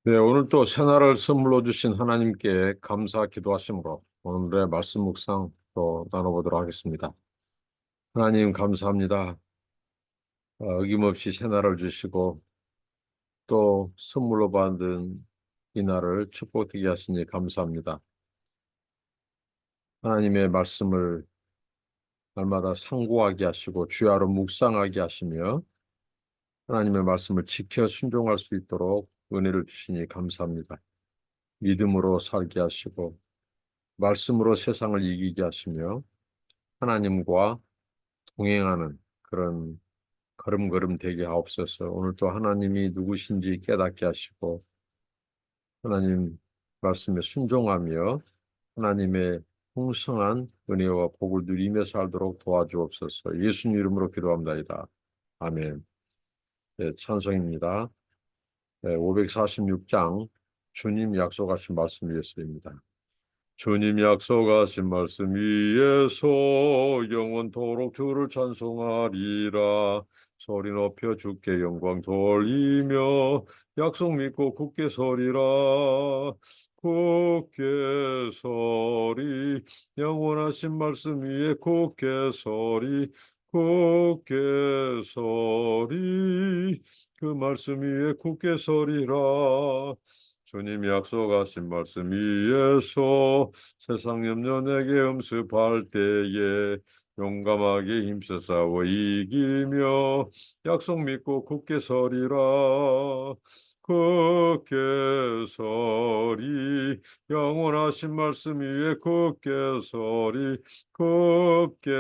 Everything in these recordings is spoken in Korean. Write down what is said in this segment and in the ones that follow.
네, 오늘 또 새날을 선물로 주신 하나님께 감사 기도하심으로 오늘의 말씀 묵상 또 나눠보도록 하겠습니다. 하나님 감사합니다. 어김없이 새날을 주시고 또 선물로 받은 이 날을 축복되게 하시니 감사합니다. 하나님의 말씀을 날마다 상고하게 하시고 주야로 묵상하게 하시며 하나님의 말씀을 지켜 순종할 수 있도록 은혜를 주시니 감사합니다. 믿음으로 살게 하시고 말씀으로 세상을 이기게 하시며 하나님과 동행하는 그런 걸음걸음 되게 하옵소서. 오늘 또 하나님이 누구신지 깨닫게 하시고 하나님 말씀에 순종하며 하나님의 풍성한 은혜와 복을 누리며 살도록 도와주옵소서. 예수님 이름으로 기도합니다. 아멘. 네, 찬송입니다. 네, 546장 주님 약속하신 말씀 예수입니다. 주님 약속하신 말씀 위에서 영원토록 주를 찬송하리라. 소리 높여 주께 영광 돌리며 약속 믿고 굳게 서리라. 굳게 서리 영원하신 말씀 위에 굳게 서리 굳게 서리 그 말씀 위에 굳게 서리라. 주님이 약속하신 말씀 위에서 세상 염려 내게 음습할 때에 용감하게 힘써 싸워 이기며 약속 믿고 굳게 서리라. 굳게 서리 영원하신 말씀 위에 굳게 서리 굳게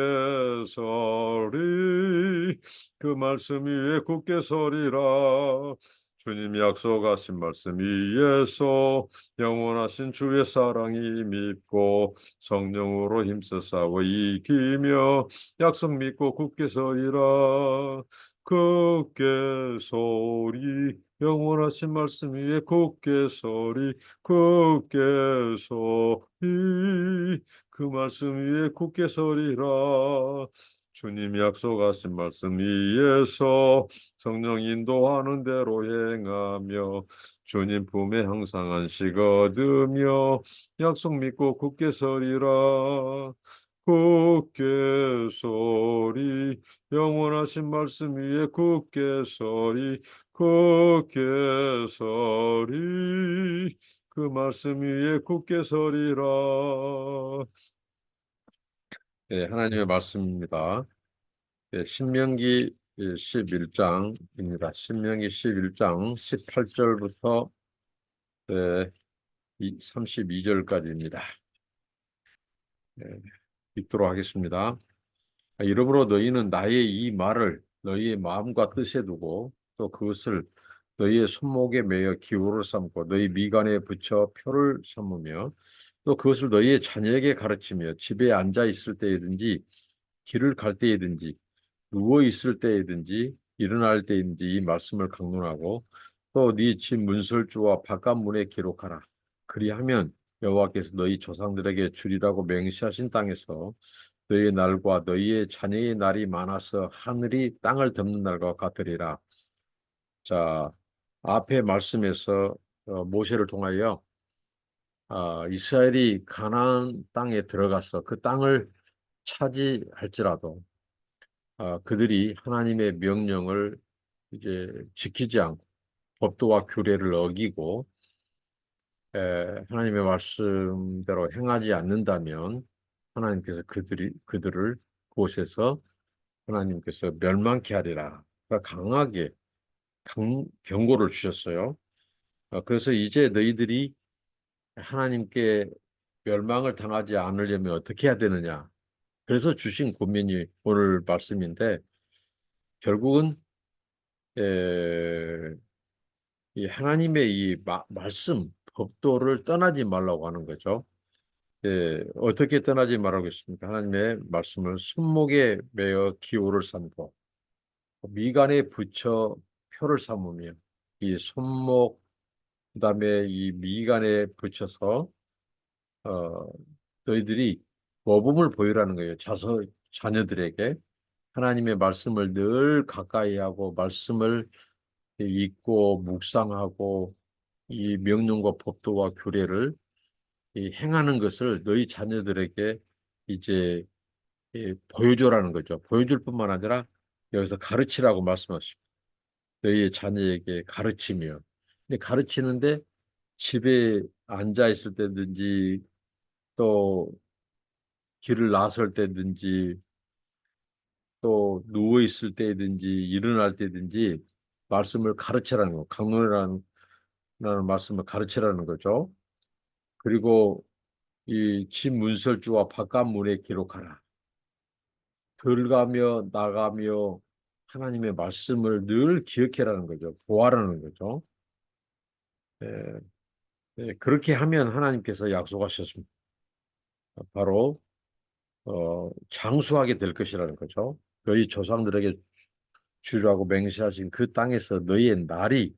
서리 그 말씀 위에 굳게 서리라. 주님 약속하신 말씀 위에서 영원하신 주의 사랑이 믿고 성령으로 힘써 싸워 이기며 약속 믿고 굳게 서리라. 굳게 서리 영원하신 말씀 위에 굳게 서리 굳게 서리 그 말씀 위에 굳게 서리라. 주님 약속하신 말씀 위에서 성령 인도하는 대로 행하며 주님 품에 항상 안식 얻으며 약속 믿고 굳게 서리라. 굳게 서리 영원하신 말씀 위에 굳게 서리 굳게 서리 그 말씀 위에 굳게 서리라. 네, 하나님의 말씀입니다. 네, 신명기 11장입니다. 신명기 11장 18절부터 32절까지입니다. 읽도록 하겠습니다. 이러므로 너희는 나의 이 말을 너희의 마음과 뜻에 두고 또 그것을 너희의 손목에 매어 기호를 삼고 너희 미간에 붙여 표를 삼으며 또 그것을 너희의 자녀에게 가르치며 집에 앉아 있을 때이든지 길을 갈 때이든지 누워 있을 때이든지 일어날 때이든지 이 말씀을 강론하고 또 네 집 문설주와 바깥 문에 기록하라. 그리하면 여호와께서 너희 조상들에게 주리라고 맹세하신 땅에서 너희의 날과 너희의 자녀의 날이 많아서 하늘이 땅을 덮는 날과 같으리라. 자, 앞에 말씀에서 모세를 통하여 이스라엘이 가나안 땅에 들어가서 그 땅을 차지할지라도 그들이 하나님의 명령을 이제 지키지 않고 법도와 규례를 어기고 하나님의 말씀대로 행하지 않는다면 하나님께서 그들을 그곳에서 하나님께서 멸망케 하리라. 그러니까 강하게 경고를 주셨어요. 그래서 이제 너희들이 하나님께 멸망을 당하지 않으려면 어떻게 해야 되느냐. 그래서 주신 권면이 오늘 말씀인데 결국은 에, 이 하나님의 이 말씀, 법도를 떠나지 말라고 하는 거죠. 어떻게 떠나지 말라고 했습니까? 하나님의 말씀을 손목에 매어 기호를 삼고 미간에 붙여 표를 삼으며 이 손목 그다음에 이 미간에 붙여서 어, 너희들이 모범을 보이라는 거예요. 자녀들에게 하나님의 말씀을 늘 가까이 하고 말씀을 읽고 묵상하고 이 명령과 법도와 규례를 이 행하는 것을 너희 자녀들에게 이제 보여줘라는 거죠. 보여줄 뿐만 아니라 여기서 가르치라고 말씀하십니다. 너희의 자녀에게 가르치며. 근데 가르치는데 집에 앉아 있을 때든지 또 길을 나설 때든지 또 누워 있을 때든지 일어날 때든지 말씀을 가르치라는 거. 강론이라는 말씀을 가르치라는 거죠. 그리고 이 집 문설주와 바깥 문에 기록하라. 들어가며 나가며 하나님의 말씀을 늘 기억해라는 거죠. 보아라는 거죠. 예, 그렇게 하면 하나님께서 약속하셨습니다. 바로 장수하게 될 것이라는 거죠. 너희 조상들에게 주라고 맹세하신 그 땅에서 너희의 날이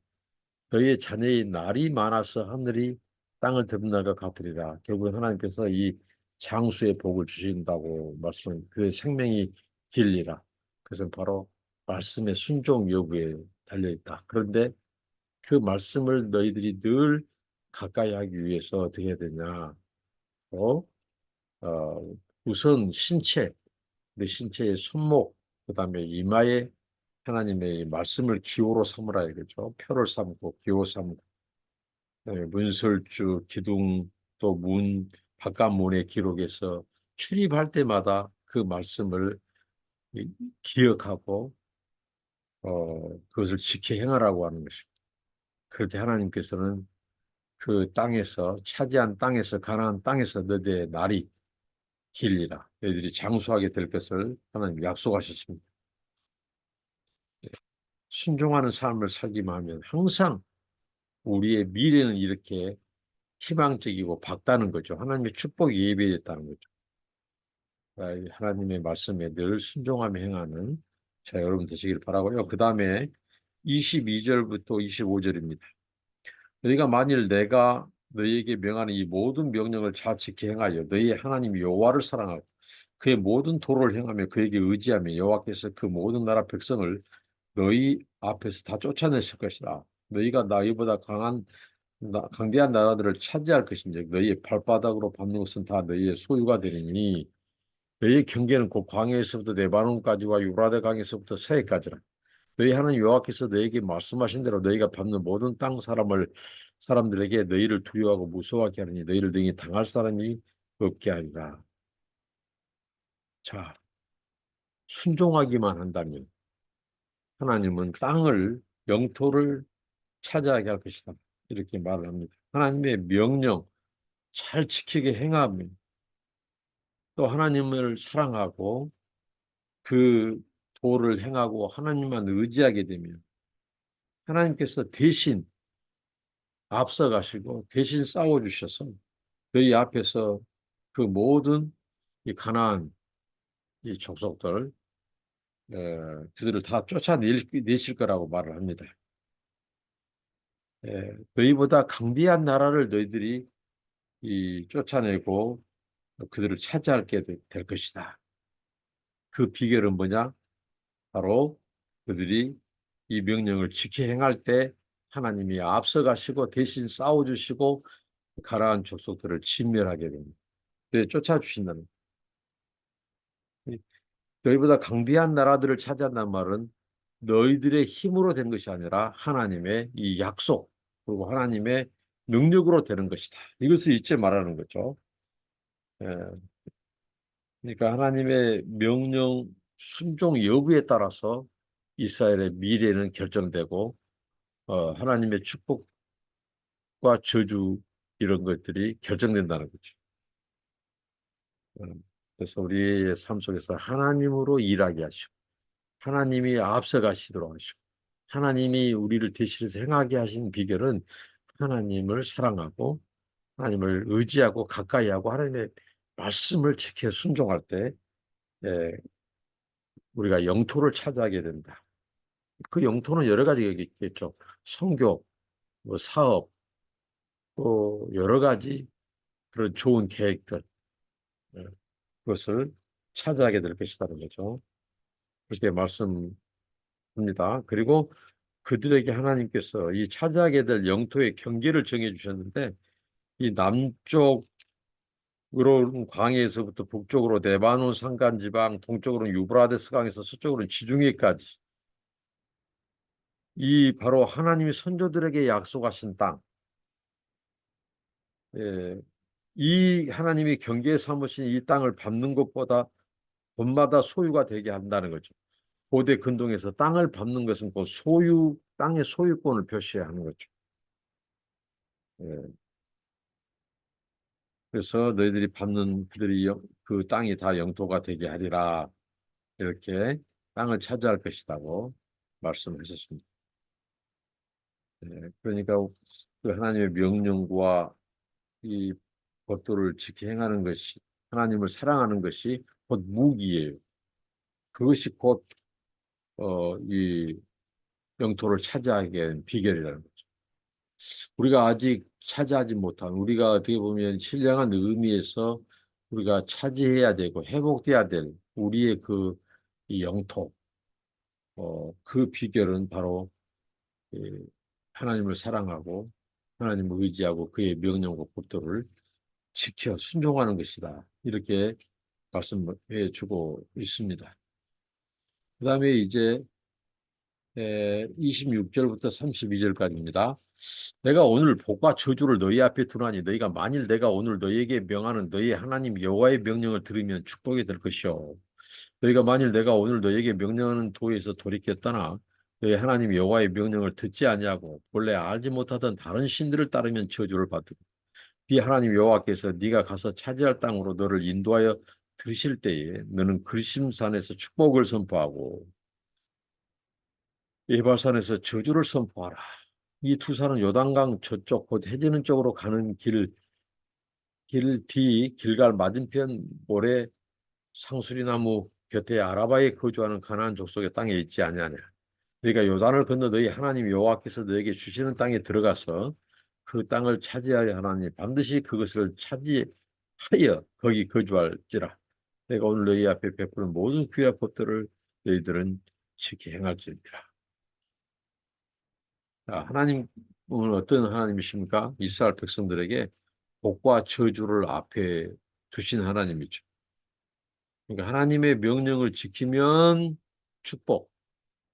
너희의 자녀의 날이 많아서 하늘이 땅을 덮는 날과 같으리라. 결국 하나님께서 이 장수의 복을 주신다고 말씀, 그 생명이 길리라. 그것은 바로 말씀의 순종 여부에 달려 있다. 그런데 그 말씀을 너희들이 늘 가까이 하기 위해서 어떻게 해야 되냐? 어, 우선 신체, 내 신체의 손목, 그다음에 이마에 하나님의 말씀을 기호로 삼으라 이거죠. 표를 삼고 기호 삼고 문설주, 기둥 또 문, 바깥문의 기록에서 출입할 때마다 그 말씀을 기억하고 그것을 지켜 행하라고 하는 것입니다. 그럴 때 하나님께서는 그 땅에서 차지한 땅에서 가나안 땅에서 너희의 날이 길리라. 너희들이 장수하게 될 것을 하나님 약속하셨습니다. 순종하는 삶을 살기만 하면 항상 우리의 미래는 이렇게 희망적이고 밝다는 거죠. 하나님의 축복이 예비됐다는 거죠. 하나님의 말씀에 늘 순종하며 행하는 자 여러분 되시길 바라고요. 그 다음에 22절부터 25절입니다. 너희가 만일 내가 너희에게 명하는 이 모든 명령을 잘 지켜 행하여 너희 하나님 여호와를 사랑하고 그의 모든 도를 행하며 그에게 의지하며 여호와께서 그 모든 나라 백성을 너희 앞에서 다 쫓아내실 것이다. 너희가 너희보다 강대한 나라들을 차지할 것인지 너희의 발바닥으로 밟는 것은 다 너희의 소유가 되리니 너희의 경계는 곧 광야에서부터 레바논까지와 유라데 강에서부터 세해까지라. 너희 하나님 여호와께서 너희에게 말씀하신 대로 너희가 밟는 모든 땅 사람들에게 너희를 두려워하고 무서워하게 하느니 너희를 등에 당할 사람이 없게 하리라. 자, 순종하기만 한다면 하나님은 땅을 영토를 차지하게 할 것이다. 이렇게 말을 합니다. 하나님의 명령 잘 지키게 행하면 또 하나님을 사랑하고 그 도를 행하고 하나님만 의지하게 되면 하나님께서 대신 앞서가시고 대신 싸워주셔서 너희 앞에서 그 모든 이 가나안 이 족속들 그들을 다 쫓아내실 거라고 말을 합니다. 너희보다 강대한 나라를 너희들이 쫓아내고 그들을 차지하게 될 것이다. 그 비결은 뭐냐? 바로 그들이 이 명령을 지켜 행할 때 하나님이 앞서가시고 대신 싸워주시고 가나안 족속들을 진멸하게 됩니다. 쫓아주신다는 거예요. 너희보다 강대한 나라들을 차지한다는 말은 너희들의 힘으로 된 것이 아니라 하나님의 이 약속 그리고 하나님의 능력으로 되는 것이다. 이것을 잊지 말라는 거죠. 예, 그러니까 하나님의 명령 순종 여부에 따라서 이스라엘의 미래는 결정되고 하나님의 축복과 저주 이런 것들이 결정된다는 거죠. 그래서 우리의 삶 속에서 하나님으로 일하게 하시고 하나님이 앞서가시도록 하시고 하나님이 우리를 대신해서 행하게 하신 비결은 하나님을 사랑하고 하나님을 의지하고 가까이 하고 하나님의 말씀을 지켜 순종할 때 예, 우리가 영토를 차지하게 된다. 그 영토는 여러 가지가 있겠죠. 선교, 뭐 사업, 또 여러 가지 그런 좋은 계획들 예, 그것을 차지하게 될 것이라는 거죠. 그렇게 말씀합니다. 그리고 그들에게 하나님께서 이 차지하게 될 영토의 경계를 정해 주셨는데 이 남쪽으로 광해에서부터 북쪽으로 레바논 산간 지방, 동쪽으로는 유브라데스 강에서 서쪽으로는 지중해까지 이 바로 하나님이 선조들에게 약속하신 땅, 예, 이 하나님이 경계에 삼으신 이 땅을 밟는 것보다 본마다 소유가 되게 한다는 거죠. 고대 근동에서 땅을 밟는 것은 그 소유, 땅의 소유권을 표시하는 거죠. 예, 그래서 너희들이 밟는 그 땅이 다 영토가 되게 하리라. 이렇게 땅을 차지할 것이라고 말씀하셨습니다. 예, 그러니까 그 하나님의 명령과 이 법도를 지켜 행하는 것이 하나님을 사랑하는 것이 곧 무기예요. 그것이 곧 이 영토를 차지하게 된 비결이라는 거죠. 우리가 아직 차지하지 못한 우리가 어떻게 보면 신령한 의미에서 우리가 차지해야 되고 회복돼야 될 우리의 그 이 영토 그 비결은 바로 이 하나님을 사랑하고 하나님을 의지하고 그의 명령과 법도를 지켜 순종하는 것이다. 이렇게 말씀해 주고 있습니다. 그다음에 이제 26절부터 32절까지입니다. 내가 오늘 복과 저주를 너희 앞에 두나니 너희가 만일 내가 오늘 너희에게 명하는 너희 하나님 여호와의 명령을 들으면 축복이 될 것이요. 너희가 만일 내가 오늘 너희에게 명령하는 도에서 돌이켜 떠나 너희 하나님 여호와의 명령을 듣지 아니하고 본래 알지 못하던 다른 신들을 따르면 저주를 받으고 네 하나님 여호와께서 네가 가서 차지할 땅으로 너를 인도하여 들으실 때에 너는 그리심산에서 축복을 선포하고 예발산에서 저주를 선포하라. 이 두 산은 요단강 저쪽 곧 해지는 쪽으로 가는 길 뒤 길갈 맞은편 모래 상수리나무 곁에 아라바에 거주하는 가나안 족속의 땅에 있지 아니하냐. 그러니까 요단을 건너 너희 하나님 여호와께서 너에게 주시는 땅에 들어가서 그 땅을 차지하여 하나님 반드시 그것을 차지하여 거기 거주할지라. 내가 오늘 너희 앞에 베푸는 모든 규약 법들을 너희들은 지켜 행할지니라. 하나님은 어떤 하나님이십니까? 이스라엘 백성들에게 복과 저주를 앞에 두신 하나님이죠. 그러니까 하나님의 명령을 지키면 축복,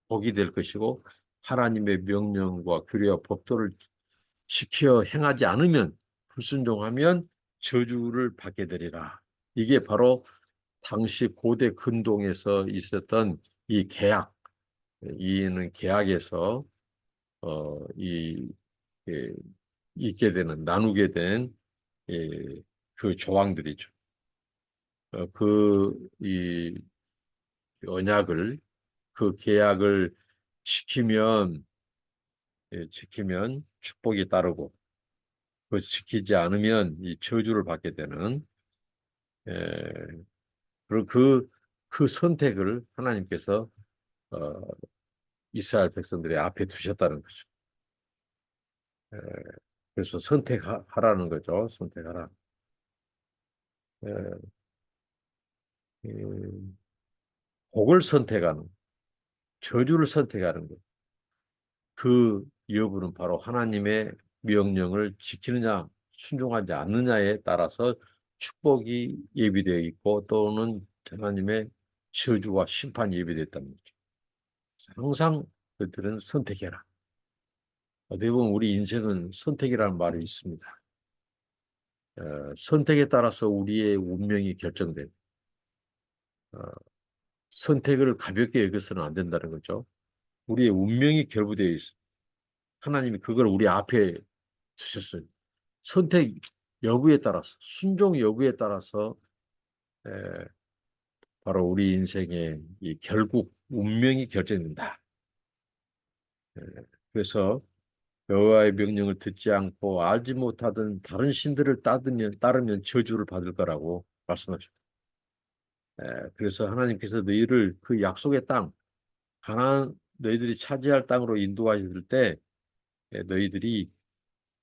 복이 될 것이고 하나님의 명령과 규례와 법도를 지켜 행하지 않으면 불순종하면 저주를 받게 되리라. 이게 바로 당시 고대 근동에서 있었던 이 계약, 이는 계약에서 이 예, 있게 되는 나누게 된 그 조항들이죠. 이 언약을 그 계약을 지키면 지키면 축복이 따르고 그 지키지 않으면 이 저주를 받게 되는 예, 그리고 그 선택을 하나님께서 어, 이스라엘 백성들의 앞에 두셨다는 거죠. 예, 그래서 선택하라는 거죠. 선택하라. 예, 음, 복을 선택하는, 저주를 선택하는 것. 그 여부는 바로 하나님의 명령을 지키느냐, 순종하지 않느냐에 따라서 축복이 예비되어 있고 또는 하나님의 저주와 심판이 예비되어 있다는 거죠. 항상 그들은 선택해라. 어떻게 보면 우리 인생은 선택이라는 말이 있습니다. 선택에 따라서 우리의 운명이 결정됩니다. 어, 선택을 가볍게 여겨서는 안 된다는 거죠. 우리의 운명이 결부되어 있어. 하나님이 그걸 우리 앞에 두셨어요. 선택 여부에 따라서, 순종 여부에 따라서 에, 바로 우리 인생의 이 결국 운명이 결정된다. 에, 그래서 여호와의 명령을 듣지 않고 알지 못하던 다른 신들을 따르면 저주를 받을 거라고 말씀하셨다. 그래서 하나님께서 너희를 그 약속의 땅, 가나안 너희들이 차지할 땅으로 인도하실 때 너희들이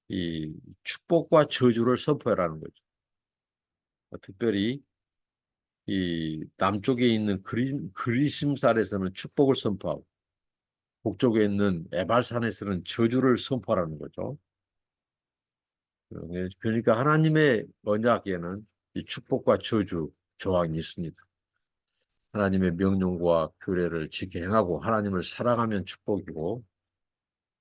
이 축복과 저주를 선포하라는 거죠. 특별히 이 남쪽에 있는 그리심살에서는 축복을 선포하고 북쪽에 있는 에발산에서는 저주를 선포하라는 거죠. 그러니까 하나님의 언약에는 이 축복과 저주 조항이 있습니다. 하나님의 명령과 규례를 지켜 행하고 하나님을 사랑하면 축복이고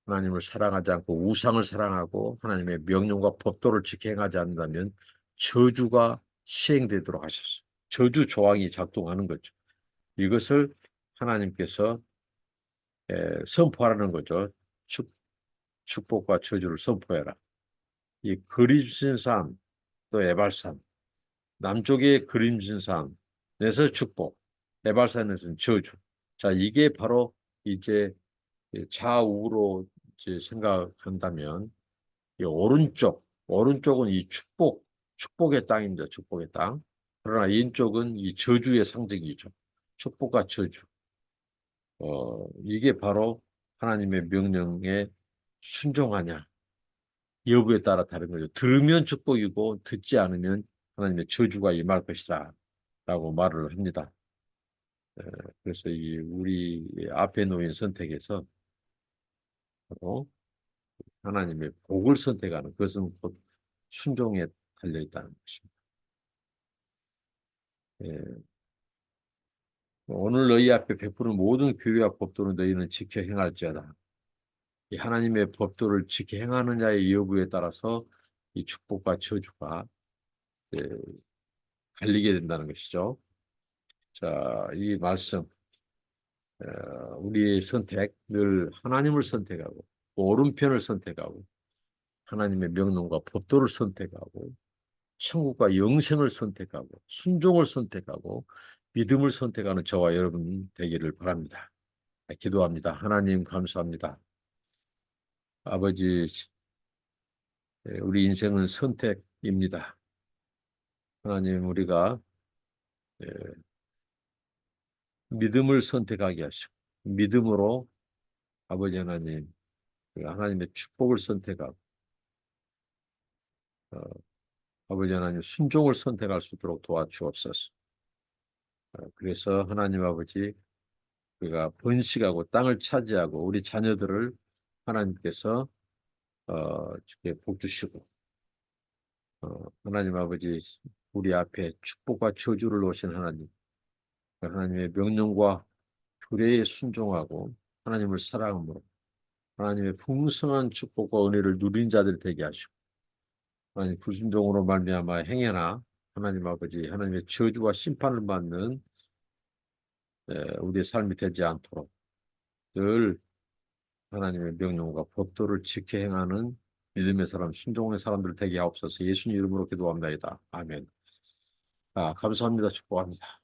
하나님을 사랑하지 않고 우상을 사랑하고 하나님의 명령과 법도를 지켜 행하지 않는다면 저주가 시행되도록 하셨어요. 저주 조항이 작동하는 거죠. 이것을 하나님께서 선포하라는 거죠. 축복과 저주를 선포해라. 이 그리스인 삶, 또 에발산, 남쪽의 그림진 산에서 축복, 에발산에서는 저주. 자, 이게 바로 이제 좌우로 이제 생각한다면 이 오른쪽은 이 축복의 땅입니다. 축복의 땅. 그러나 왼쪽은 이 저주의 상징이죠. 축복과 저주. 이게 바로 하나님의 명령에 순종하냐 여부에 따라 다른 거죠. 들으면 축복이고 듣지 않으면 하나님의 저주가 임할 것이다 라고 말을 합니다. 그래서 이 우리 앞에 놓인 선택에서 바로 하나님의 복을 선택하는 그것은 곧 순종에 달려 있다는 것입니다. 예, 오늘 너희 앞에 베푸는 모든 규례와 법도는 너희는 지켜 행할지어다. 이 하나님의 법도를 지켜 행하느냐의 여부에 따라서 이 축복과 저주가 예, 갈리게 된다는 것이죠. 자, 이 말씀 우리의 선택 늘 하나님을 선택하고 오른편을 선택하고 하나님의 명령과 법도를 선택하고 천국과 영생을 선택하고 순종을 선택하고 믿음을 선택하는 저와 여러분 되기를 바랍니다. 기도합니다. 하나님 감사합니다. 아버지, 우리 인생은 선택입니다. 하나님 우리가 믿음을 선택하게 하시고 믿음으로 아버지 하나님 하나님의 축복을 선택하고 어, 아버지 하나님 순종을 선택할 수 있도록 도와주옵소서. 그래서 하나님 아버지 우리가 번식하고 땅을 차지하고 우리 자녀들을 하나님께서 이렇게 복 주시고 하나님 아버지 우리 앞에 축복과 저주를 놓으신 하나님 하나님의 명령과 규례에 순종하고 하나님을 사랑함으로 하나님의 풍성한 축복과 은혜를 누린 자들 되게 하시고 하나님 불순종으로 말미암아 행해나 하나님 아버지 하나님의 저주와 심판을 받는 우리의 삶이 되지 않도록 늘 하나님의 명령과 법도를 지켜 행하는 믿음의 사람, 순종의 사람들 되게 하옵소서. 예수님 이름으로 기도합니다. 아멘. 감사합니다. 축복합니다.